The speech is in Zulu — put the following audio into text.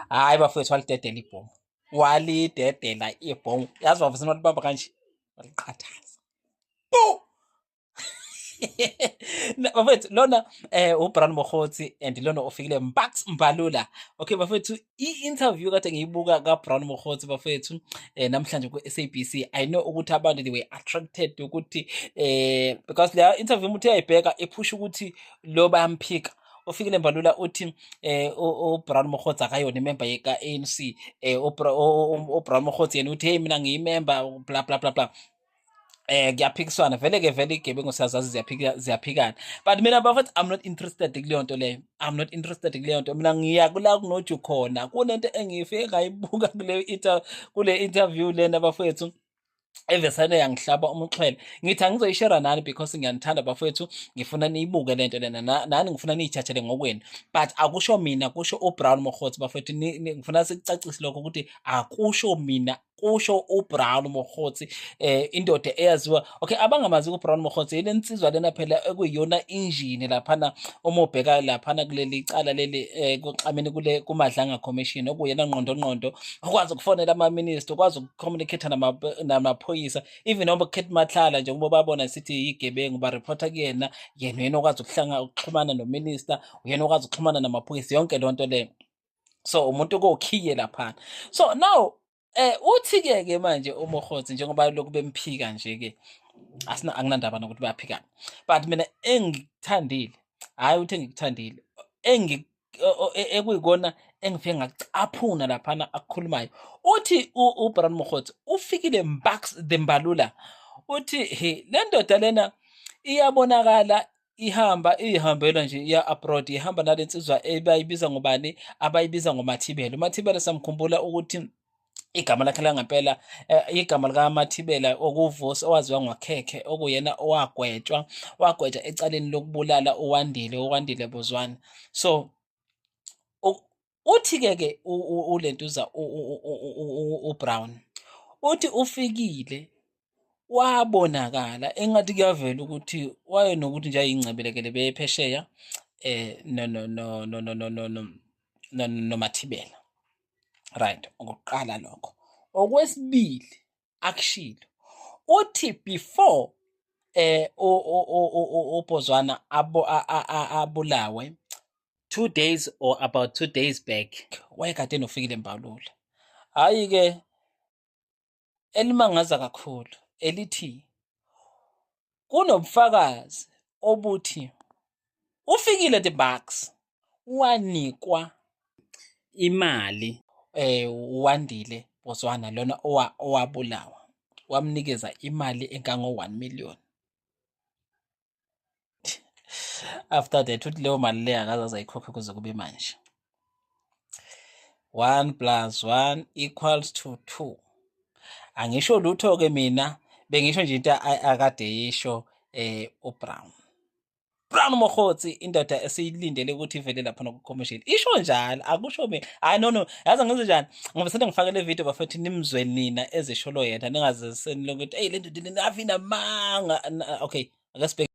hayi bafowethu walidedela ibhomu, walidedela ibhomu, yazi bafowethu walibamba kanje, waliqhathaza bo. Bafethu lona uBrown Mokgotsi and lona ofikile Mpax Mbalula. Okay bafethu, i-interview kade ngiyibuka kaBrown Mokgotsi bafethu namhlanje ku-SABC. I know ukuthi abantu they were attracted ukuthi because leya interview umuntu uyayibheka ephusha ukuthi lo bayamphika. Ofikile Mbalula uthi uBrown Mokgotsi akayona imember yeka-ANC. uBrown Mokgotsi yena uthi hey mina ngiyimember bla bla bla bla. Kuyaphikiswana vele vele igebengu siyazazi ziyaphikana, but mina bafethu I'm not interested kuleyo nto leyo, I'm not interested kuleyo nto. Mina ngiya kula kunoju khona, kunento engifike ngayibuka kule interview lena bafethu evesane yangihlaba umxhwele. Ngithi angizoyishare nani because ngiyanithanda bafethu, ngifuna niyibuke lento lena nani ngifuna niyijajele ngokwenu, but akusho mina, kusho uBrown Mokgotsi bafethu. Ngifuna sikucacise lokho ukuthi akusho mina, kusho uBrown Mokgotsi, indoda eyaziwa. Okay, abangamazi uBrown Mokgotsi ile nsizwa lena phela ekuyiyona injini laphana uma ubheka laphana kuleli cala leli kuxamene kule kumadlanga commission, okuyena ngqondo okwazi ukufonela ama-minister, okwazi ukucommunicate namaphoyisa, even noma Kate Matlala nje ukuba babona sithi yigebengu bareporta kuyena, yena okwazi ukuxhumana nominister, uyena okwazi ukuxhumana namaphoyisa, yonke lonto le. So umuntu kokhiye laphana. So now uthi-ke manje uMokgotsi njengoba lokhu bemphika nje-ke, anginandaba nokuthi bayaphikana, but mina engikuthandile, hhayi ukuthi engikuthandile, ekuyikona engifike ngacaphuna laphana akukhulumayo, uthi uBrown Mokgotsi ufikile Mpax the Mbalula, uthi he le ndoda lena iyabonakala ihambela nje iya abroad, ihamba nale nsizwa ebayibiza ngobani, abayibiza ngoMathibela. uMathibela samkhumbula ukuthi igama lakhe langempela igama likaMathibela okuvusa, owaziwa ngoKhekhe, okuyena owagwetshwa ecaleni lokubulala uWandile Bozwana. So uthi-ke ulentuza uBrown uthi ufikile wabonakala engathi kuyavela ukuthi wayenokuthi nje ayingcebelekele beye phesheya noMathibela. Right, okokuqala lokho. Okwesibili akushilo uthi before uBozwana abulawe 2 days or about 2 days back wayekade nofikile Mbalula. Hhayi-ke elimangaza kakhulu elithi kunobufakazi obuthi ufikile the Bucks wanikwa imali uWandile Bozwana lona owabulawa, wamnikeza imali engango-1 million. After that uthi leyo mali leyo akaze azayikhokhe kuze kube manje. 1 + 1 = 2. Angisho lutho-ke mina, bengisho nje into akade yisho uBrown Mokgotsi, indoda esiyilindele ukuthi ivele lapha ku-commercial, isho njalo, akusho mina. Hhayi no, yazi angenze njani, ngoba sengifakele video bafethu nimzwe nina ezisholo yena, ningazeseni lokuthi eyi le ndoda le ave inamanga. Okay, ake sibheke.